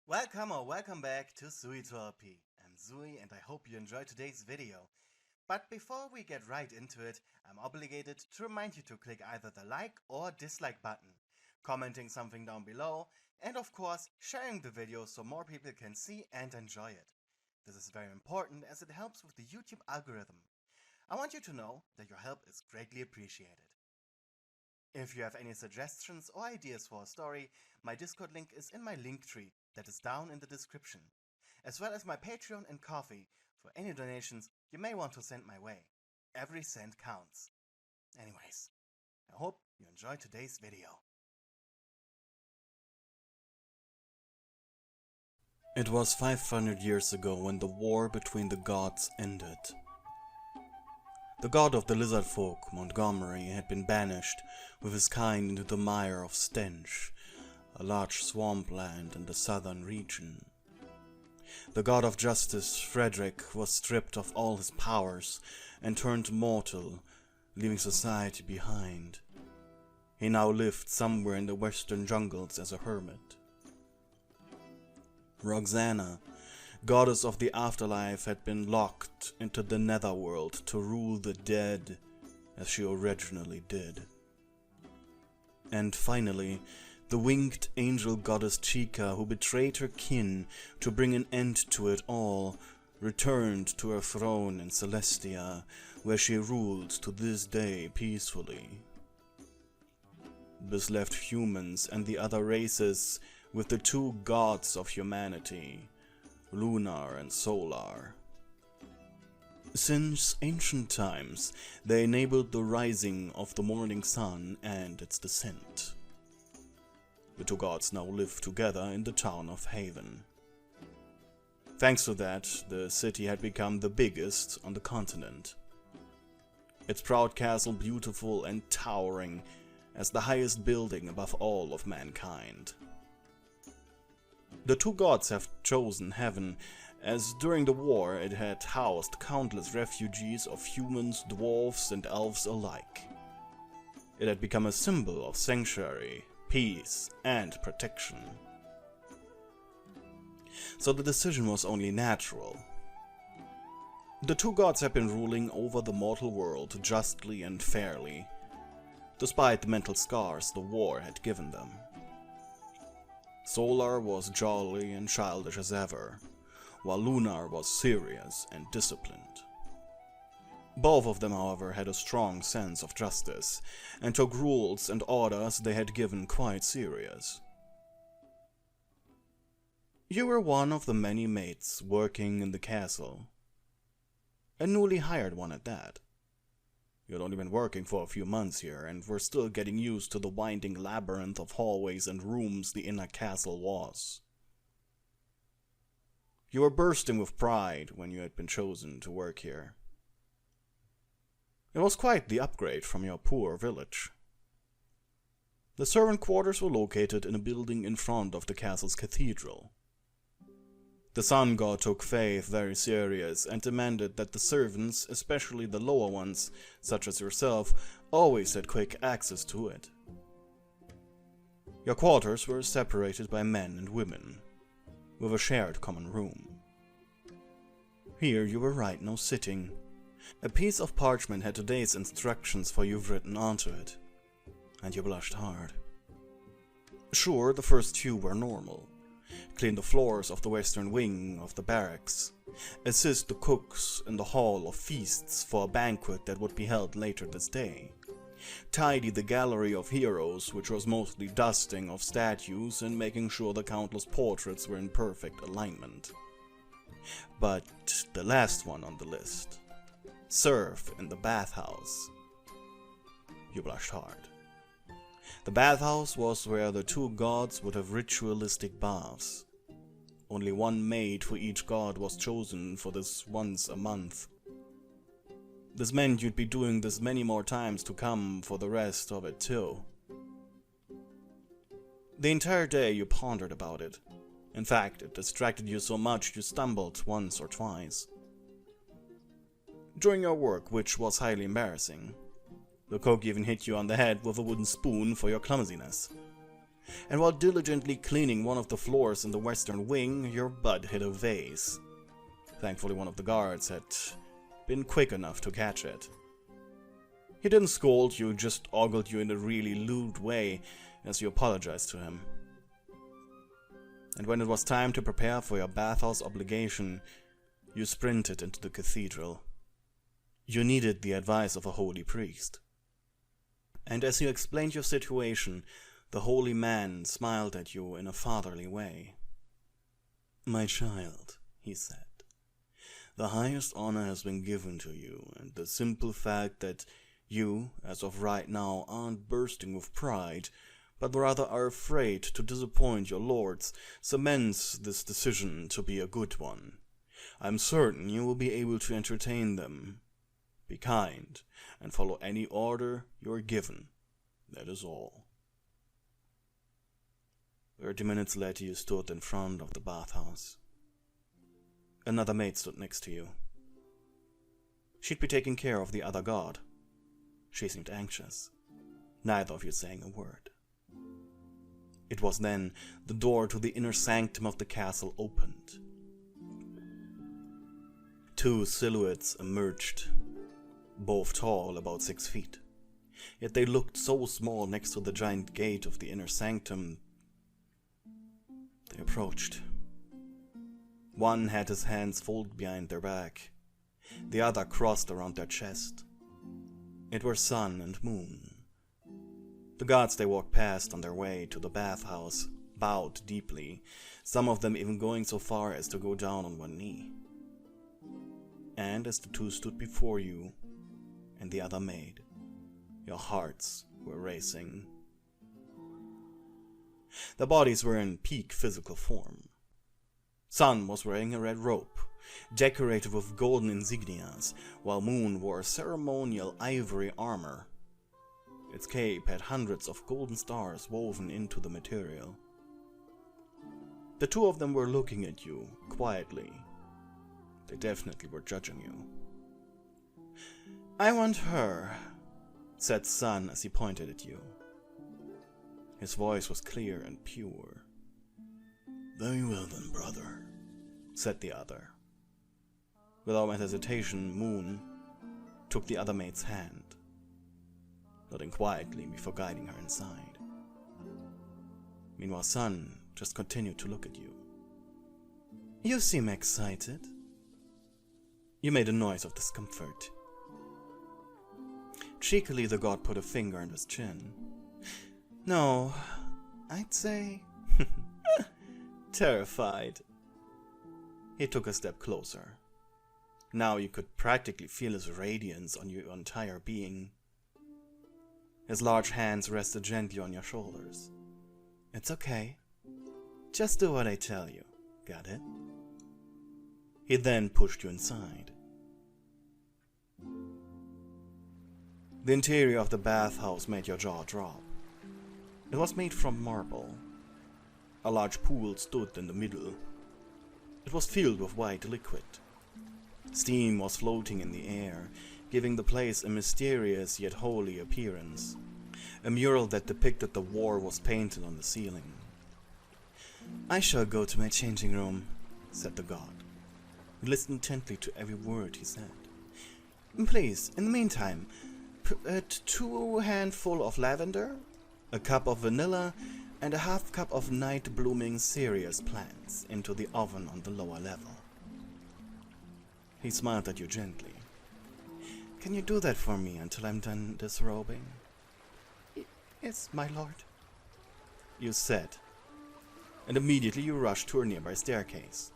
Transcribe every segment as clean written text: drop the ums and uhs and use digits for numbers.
Welcome back to Pewdiepie. I'm Zui and I hope you enjoyed today's video. But before we get right into it, I'm obligated to remind you to click either the like or dislike button, commenting something down below, and of course sharing the video so more people can see and enjoy it. This is very important as it helps with the YouTube algorithm. I want you to know that your help is greatly appreciated. If you have any suggestions or ideas for a story, my Discord link is in my link tree that is down in the description, as well as my Patreon and Ko-fi for any donations you may want to send my way. Every cent counts. Anyways, I hope you enjoyed today's video. It was 500 years ago when the war between the gods ended. The god of the lizard folk, Montgomery, had been banished with his kind into the mire of stench, a large swampland in the southern region. The god of justice, Frederick, was stripped of all his powers and turned mortal, leaving society behind. He now lived somewhere in the western jungles as a hermit. Roxana, goddess of the afterlife, had been locked into the netherworld to rule the dead as she originally did. And finally, the winged angel goddess Chica, who betrayed her kin to bring an end to it all, returned to her throne in Celestia, where she ruled to this day peacefully. This left humans and the other races with the two gods of humanity, Lunar and Solar. Since ancient times, they enabled the rising of the morning sun and its descent. The two gods now live together in the town of Haven. Thanks to that, the city had become the biggest on the continent. Its proud castle beautiful and towering as the highest building above all of mankind. The two gods have chosen Heaven, as during the war it had housed countless refugees of humans, dwarves and elves alike. It had become a symbol of sanctuary, peace and protection. So the decision was only natural. The two gods had been ruling over the mortal world justly and fairly, despite the mental scars the war had given them. Solar was jolly and childish as ever, while Lunar was serious and disciplined. Both of them, however, had a strong sense of justice, and took rules and orders they had given quite serious. You were one of the many maids working in the castle. A newly hired one at that. You had only been working for a few months here, and were still getting used to the winding labyrinth of hallways and rooms the inner castle was. You were bursting with pride when you had been chosen to work here. It was quite the upgrade from your poor village. The servant quarters were located in a building in front of the castle's cathedral. The sun god took faith very serious and demanded that the servants, especially the lower ones, such as yourself, always had quick access to it. Your quarters were separated by men and women, with a shared common room. Here you were right now sitting. A piece of parchment had today's instructions for you written onto it, and you blushed hard. Sure, the first two were normal. Clean the floors of the western wing of the barracks, assist the cooks in the hall of feasts for a banquet that would be held later this day, tidy the gallery of heroes, which was mostly dusting of statues and making sure the countless portraits were in perfect alignment. But the last one on the list, serve in the bathhouse. You blushed hard. The bathhouse was where the two gods would have ritualistic baths. Only one maid for each god was chosen for this once a month. This meant you'd be doing this many more times to come for the rest of it too. The entire day you pondered about it. In fact, it distracted you so much you stumbled once or twice. During your work, which was highly embarrassing. The cook even hit you on the head with a wooden spoon for your clumsiness. and while diligently cleaning one of the floors in the western wing, your butt hit a vase. Thankfully, one of the guards had been quick enough to catch it. He didn't scold you, just ogled you in a really lewd way as you apologized to him. And when it was time to prepare for your bathhouse obligation, you sprinted into the cathedral. You needed the advice of a holy priest. And as you explained your situation, the holy man smiled at you in a fatherly way. "My child," he said, "the highest honor has been given to you, and the simple fact that you, as of right now, aren't bursting with pride, but rather are afraid to disappoint your lords, cements this decision to be a good one. I'm certain you will be able to entertain them. Be kind, and follow any order you are given. That is all." 30 minutes later, you stood in front of the bathhouse. Another maid stood next to you. She'd be taking care of the other god. She seemed anxious, neither of you saying a word. It was then the door to the inner sanctum of the castle opened. Two silhouettes emerged, both tall, about 6 feet. Yet they looked so small next to the giant gate of the inner sanctum. They approached. One had his hands folded behind their back, the other crossed around their chest. It were Sun and Moon. The gods they walked past on their way to the bathhouse bowed deeply, some of them even going so far as to go down on one knee. And as the two stood before you and the other maid, your hearts were racing. Their bodies were in peak physical form. Sun was wearing a red robe, decorated with golden insignias, while Moon wore ceremonial ivory armor. Its cape had hundreds of golden stars woven into the material. The two of them were looking at you, quietly. They definitely were judging you. "I want her," said Sun as he pointed at you. His voice was clear and pure. "Very well then, brother," said the other. Without hesitation, Moon took the other maid's hand, nodding quietly before guiding her inside. Meanwhile, Sun just continued to look at you. "You seem excited." You made a noise of discomfort. Cheekily, the god put a finger on his chin. "No, I'd say terrified." He took a step closer. Now you could practically feel his radiance on your entire being. His large hands rested gently on your shoulders. "It's okay. Just do what I tell you. Got it?" He then pushed you inside. The interior of the bathhouse made your jaw drop. It was made from marble. A large pool stood in the middle. It was filled with white liquid. Steam was floating in the air, giving the place a mysterious yet holy appearance. A mural that depicted the war was painted on the ceiling. "I shall go to my changing room," said the god. He listened intently to every word he said. "Please, in the meantime, put 2 handfuls of lavender, a cup of vanilla, and a half cup of night-blooming cereus plants into the oven on the lower level." He smiled at you gently. "Can you do that for me until I'm done disrobing?" "Yes, my lord," you said, and immediately you rushed to a nearby staircase.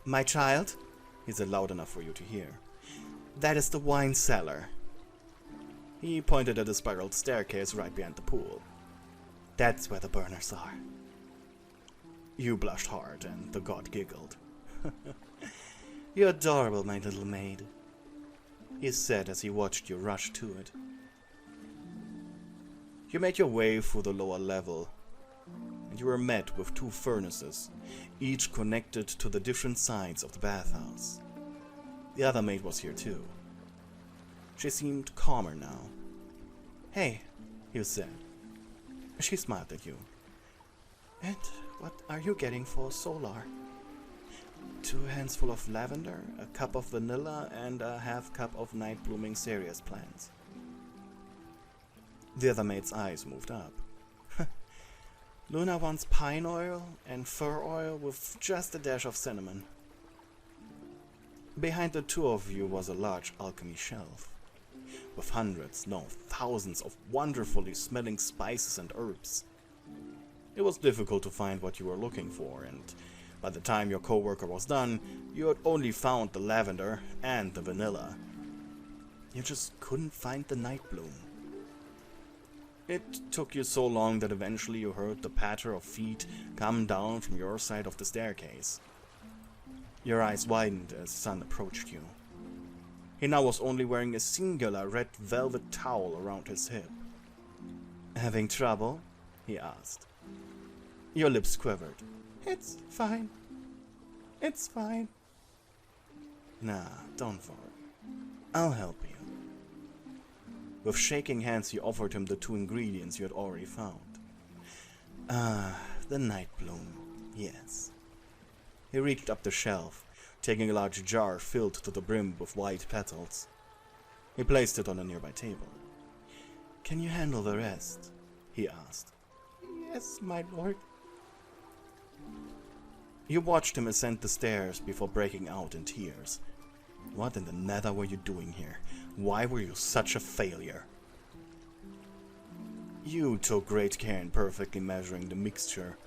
My child," he said loud enough for you to hear, "that is the wine cellar." He pointed at a spiraled staircase right behind the pool. "That's where the burners are." You blushed hard, and the god giggled. "You're adorable, my little maid," he said as he watched you rush to it. You made your way through the lower level, and you were met with 2 furnaces, each connected to the different sides of the bathhouse. The other maid was here too. She seemed calmer now. "Hey," you said. She smiled at you. And what are you getting for Solar? 2 handsful of lavender, a cup of vanilla, and a half cup of night-blooming cereus plants. The other maid's eyes moved up. Luna wants pine oil and fir oil with just a dash of cinnamon. Behind the two of you was a large alchemy shelf, with hundreds, no, thousands of wonderfully smelling spices and herbs. It was difficult to find what you were looking for, and by the time your coworker was done, you had only found the lavender and the vanilla. You just couldn't find the night bloom. It took you so long that eventually you heard the patter of feet come down from your side of the staircase. Your eyes widened as Sun approached you. He now was only wearing a singular red velvet towel around his hip. "Having trouble?" he asked. Your lips quivered. "It's fine. It's fine." "Nah, don't worry. I'll help you." With shaking hands, you offered him the 2 ingredients you had already found. The night bloom, yes. He reached up the shelf, taking a large jar filled to the brim with white petals. He placed it on a nearby table. "Can you handle the rest?" he asked. "Yes, my lord." You watched him ascend the stairs before breaking out in tears. What in the nether were you doing here? Why were you such a failure? You took great care in perfectly measuring the mixture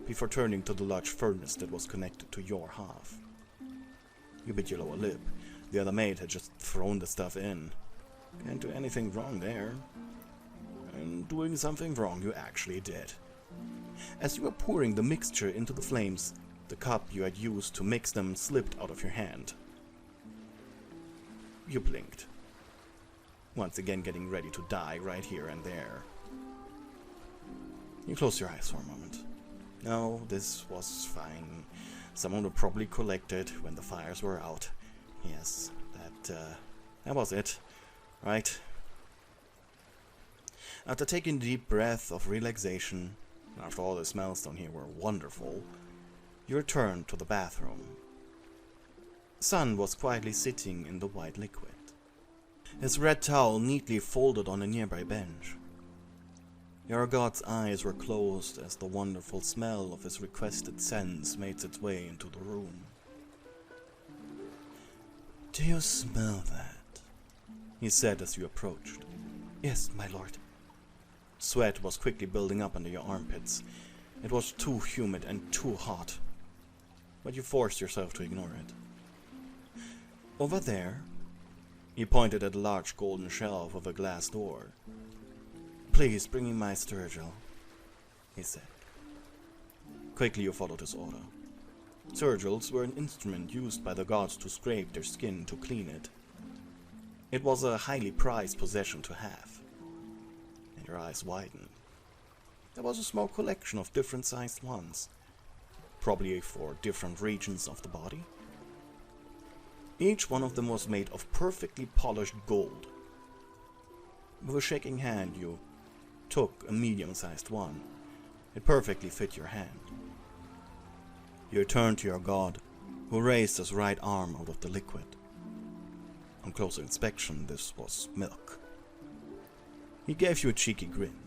before turning to the large furnace that was connected to your half. You bit your lower lip. The other maid had just thrown the stuff in. Can't do anything wrong there. And doing something wrong you actually did. As you were pouring the mixture into the flames, the cup you had used to mix them slipped out of your hand. You blinked, once again getting ready to die right here and there. You closed your eyes for a moment. No, this was fine. Someone would probably collect it when the fires were out. Yes, that was it, right? After taking a deep breath of relaxation, after all the smells down here were wonderful, you returned to the bathroom. Sun was quietly sitting in the white liquid, his red towel neatly folded on a nearby bench. Your god's eyes were closed as the wonderful smell of his requested scents made its way into the room. "Do you smell that?" he said as you approached. "Yes, my lord." Sweat was quickly building up under your armpits. It was too humid and too hot, but you forced yourself to ignore it. "Over there," he pointed at a large golden shelf with a glass door. "Please bring me my sturgill," he said. Quickly you followed his order. Sturgills were an instrument used by the gods to scrape their skin to clean it. It was a highly prized possession to have. And your eyes widened. There was a small collection of different sized ones, probably for different regions of the body. Each one of them was made of perfectly polished gold. With a shaking hand, you took a medium-sized one. It perfectly fit your hand. You turned to your god, who raised his right arm out of the liquid. On closer inspection, this was milk. He gave you a cheeky grin.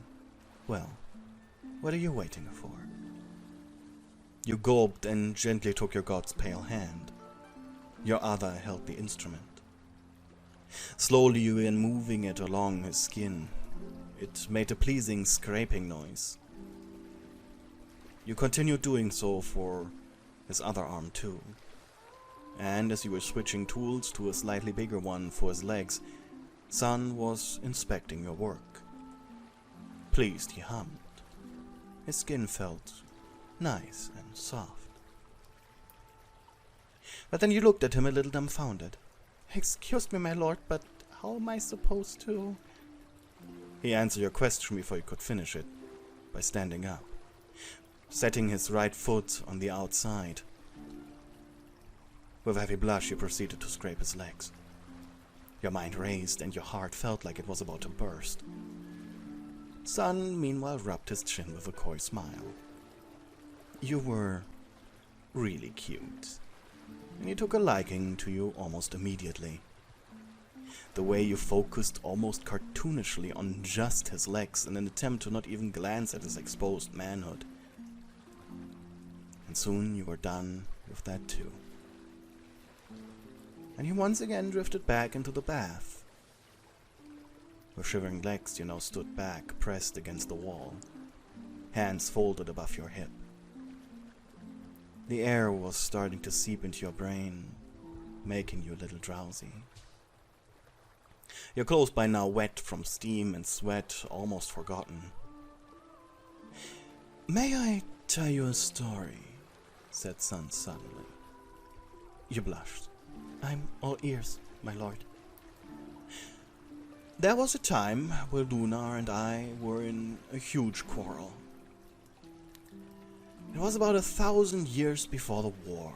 "Well, what are you waiting for?" You gulped and gently took your god's pale hand. Your other held the instrument. Slowly you began moving it along his skin. It made a pleasing scraping noise. You continued doing so for his other arm too. And as you were switching tools to a slightly bigger one for his legs, Sun was inspecting your work. Pleased, he hummed. His skin felt nice and soft. But then you looked at him a little dumbfounded. "Excuse me, my lord, but how am I supposed to?" He answered your question before you could finish it, by standing up, setting his right foot on the outside. With a heavy blush, you proceeded to scrape his legs. Your mind raced and your heart felt like it was about to burst. Sun, meanwhile, rubbed his chin with a coy smile. You were really cute, and he took a liking to you almost immediately. The way you focused almost cartoonishly on just his legs in an attempt to not even glance at his exposed manhood. And soon you were done with that too. And you once again drifted back into the bath. With shivering legs, you now stood back, pressed against the wall, hands folded above your hip. The air was starting to seep into your brain, making you a little drowsy. Your clothes by now wet from steam and sweat, almost forgotten. May I tell you a story? Said Sun suddenly. You blushed. I'm all ears, my lord. There was a time where Lunar and I were in a huge quarrel. It was about 1,000 years before the war.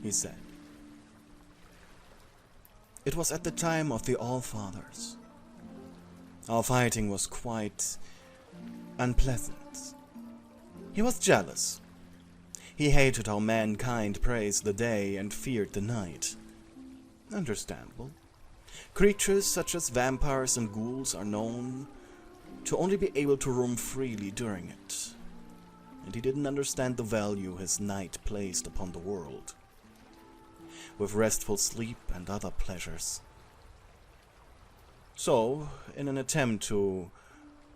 He said. It was at the time of the All-Fathers. Our fighting was quite unpleasant. He was jealous. He hated how mankind praised the day and feared the night. Understandable. Creatures such as vampires and ghouls are known to only be able to roam freely during it. And he didn't understand the value his night placed upon the world, with restful sleep and other pleasures. So, in an attempt to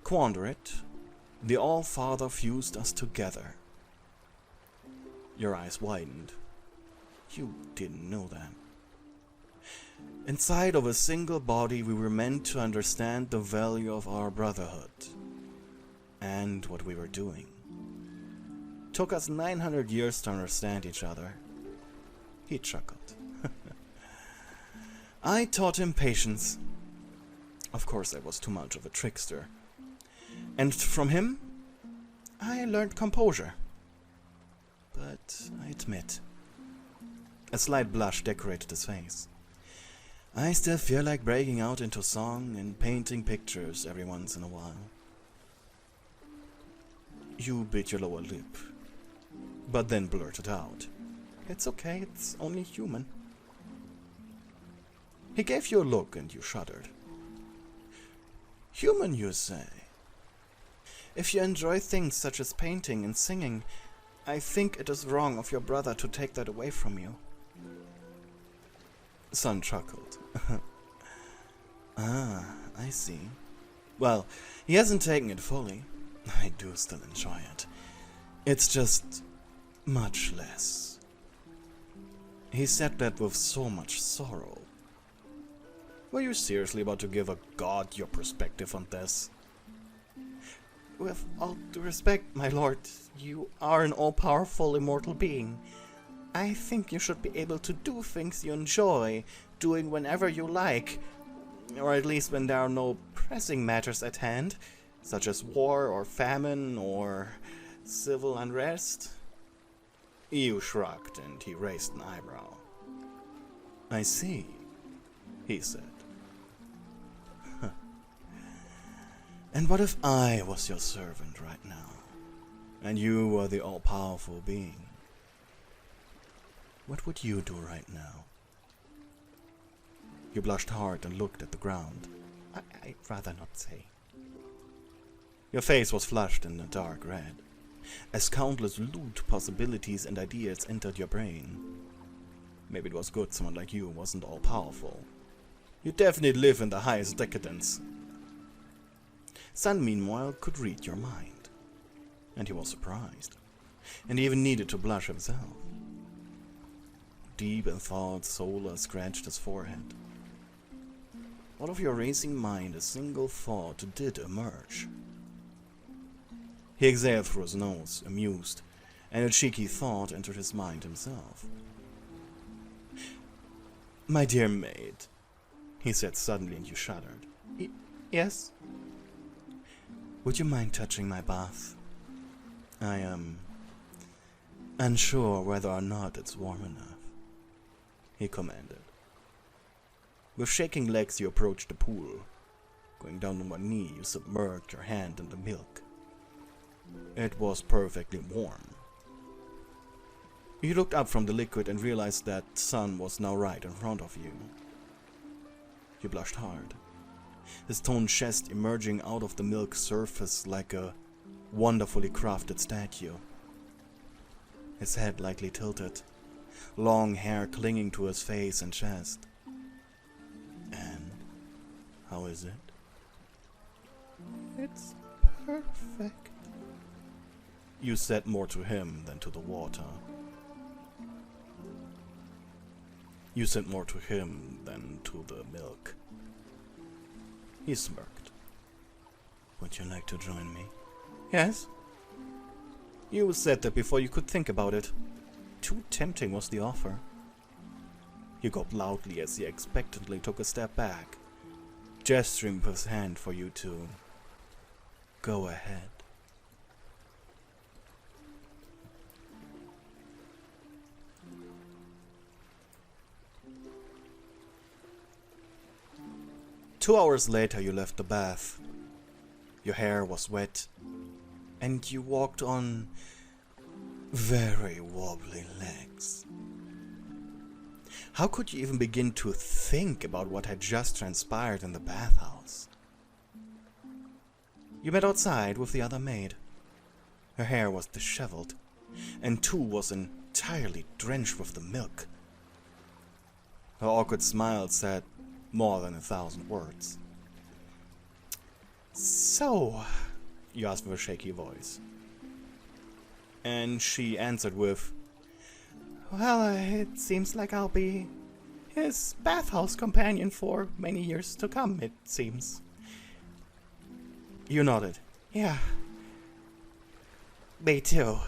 quander it, the All-Father fused us together. Your eyes widened. You didn't know that. Inside of a single body, we were meant to understand the value of our brotherhood and what we were doing. Took us 900 years to understand each other. He chuckled. I taught him patience. Of course, I was too much of a trickster. And from him, I learned composure. But I admit, a slight blush decorated his face. I still feel like breaking out into song and painting pictures every once in a while. You bit your lower lip, but then blurted out, It's okay, it's only human. He gave you a look and you shuddered. Human, you say? If you enjoy things such as painting and singing, I think it is wrong of your brother to take that away from you. Sun chuckled. Ah, I see. Well, he hasn't taken it fully. I do still enjoy it. It's just much less. He said that with so much sorrow. Were you seriously about to give a god your perspective on this? With all due respect, my lord, you are an all-powerful immortal being. I think you should be able to do things you enjoy, doing whenever you like, or at least when there are no pressing matters at hand, such as war or famine or civil unrest. You shrugged and he raised an eyebrow. I see, he said. And what if I was your servant right now, and you were the all-powerful being? What would you do right now? You blushed hard and looked at the ground. I'd rather not say. Your face was flushed in a dark red, as countless lewd possibilities and ideas entered your brain. Maybe it was good someone like you wasn't all-powerful. You definitely live in the highest decadence. Sun, meanwhile, could read your mind, and he was surprised, and he even needed to blush himself. Deep in thought, Solar scratched his forehead. Out of your racing mind, a single thought did emerge. He exhaled through his nose, amused, and a cheeky thought entered his mind himself. My dear maid, he said suddenly, and you shuddered. Yes? Would you mind touching my bath? I am unsure whether or not it's warm enough, he commanded. With shaking legs you approached the pool. Going down on one knee, you submerged your hand in the milk. It was perfectly warm. You looked up from the liquid and realized that the sun was now right in front of you. You blushed hard, his toned chest emerging out of the milk surface like a wonderfully crafted statue. His head lightly tilted, long hair clinging to his face and chest. And how is it? It's perfect. You said more to him than to the water. You said more to him than to the milk. He smirked. Would you like to join me? Yes. You said that before you could think about it. Too tempting was the offer. He gulped loudly as he expectantly took a step back, gesturing with his hand for you to go ahead. Two hours later you left the bath. Your hair was wet, and you walked on very wobbly legs. How could you even begin to think about what had just transpired in the bathhouse? You met outside with the other maid. Her hair was disheveled, and too was entirely drenched with the milk. Her awkward smile said more than 1,000 words. So, you asked with a shaky voice. And she answered with, well, it seems like I'll be his bathhouse companion for many years to come, it seems. You nodded. Yeah. Me too.